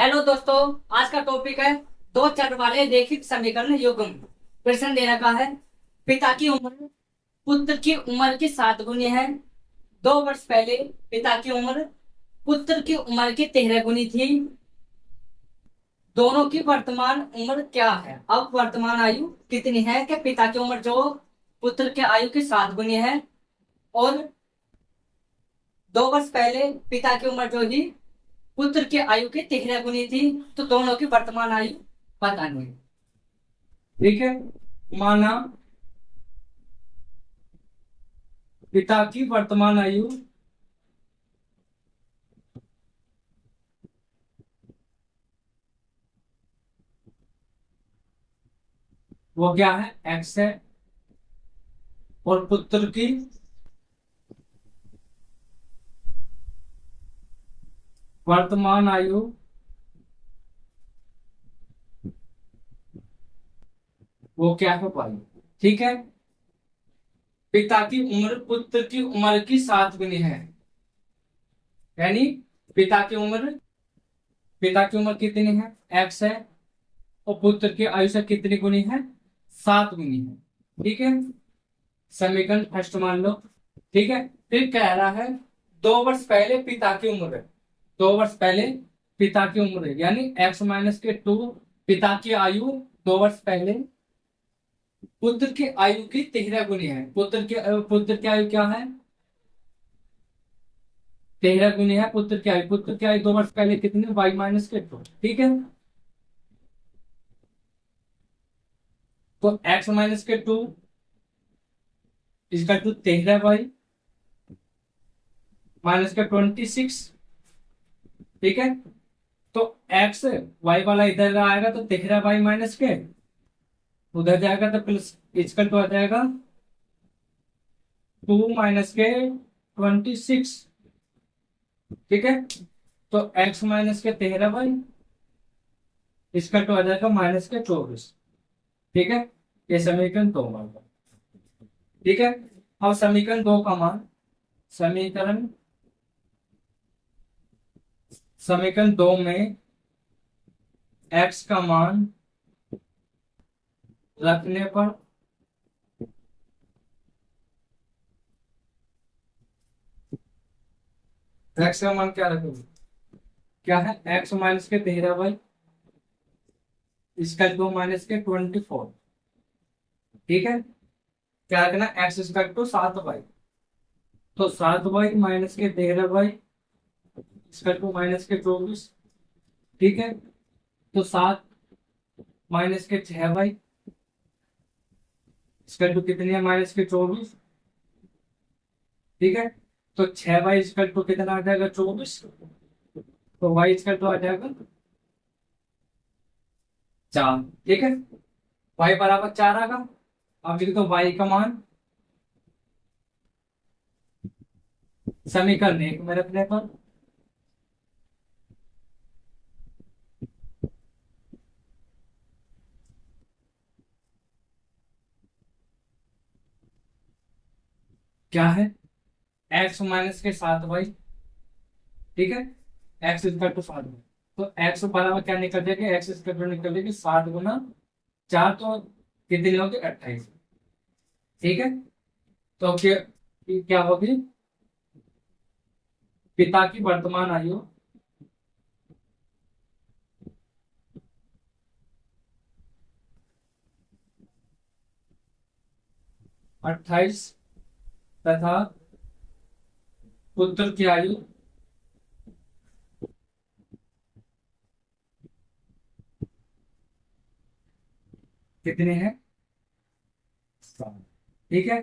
Hello दोस्तों। आज का टॉपिक है दो चर वाले रैखिक समीकरण युग्म। प्रश्न दे रखा है, पिता की उम्र पुत्र की उम्र की 7 गुनी है। 2 वर्ष पहले पिता की उम्र पुत्र की उम्र की 13 गुनी थी। दोनों की वर्तमान उम्र क्या है? अब वर्तमान आयु कितनी है? कि पिता की उम्र जो पुत्र के आयु की 7 गुनी है, और 2 वर्ष पहले पिता की उम्र जो ही पुत्र की आयु की 13 गुनी थी। तो दोनों की वर्तमान आयु बतानी है। ठीक है। माना पिता की वर्तमान आयु वो क्या है, एक्स है, और पुत्र की वर्तमान आयु वो क्या है, वाई। ठीक है। पिता की उम्र पुत्र की उम्र की 7 गुनी है, यानी पिता की उम्र पिता की उम्र कितनी है, एक्स है, और पुत्र की आयु से कितनी गुनी है, 7 गुनी है। ठीक है। समीकरण फर्स्ट मान लो। ठीक है। फिर कह रहा है 2 वर्ष पहले पिता की उम्र है। 2 वर्ष पहले पिता की उम्र है, यानी x-2 पिता की आयु 2 वर्ष पहले पुत्र की आयु की 13 गुनी है। पुत्र की आयु क्या है, 13 गुनी है पुत्र की आयु। पुत्र की आयु 2 वर्ष पहले कितनी, y-2। ठीक है। तो x-2 इसका टू 13y -26। ठीक है। तो x y वाला इधर आएगा तो 13y माइनस के उधर जाएगा तो प्लस, इसका तो आ जाएगा 2 - के 26। ठीक है। तो x -के 13y, इसका तो आ जाएगा -के 24। ठीक है। ये समीकरण 2 मान लो। ठीक है। अब समीकरण 2 का मान, समीकरण समीकरण 2 में x का मान रखने पर x का मान क्या रखोगे, क्या है, x -के 13y, इसका 2 - के 24। ठीक है। क्या रखना, x इक्वल टू 7y। तो 7y -के 13y, इसका 2 - के 24। ठीक है। तो 7 - के 6y, इसका टू कितनी है, -के 24। ठीक है। तो 6y इसका टू कितना आ जाएगा, 24। तो y इसका टू आ जाएगा 4। ठीक है। y बराबर 4 आएगा। अब लिख दो y का मान समीकरण 1 में रखने पर क्या है, x -के 7y। ठीक है। x equal to 7y। तो x बराबर क्या निकल जाएगा, x इक्वल टू निकल जाएगी 7 × 4, तो कितनी होगी, 28। ठीक है। तो क्या होगी, पिता की वर्तमान आयु 28 तथा पुत्र की आयु कितनी है, 7। ठीक है।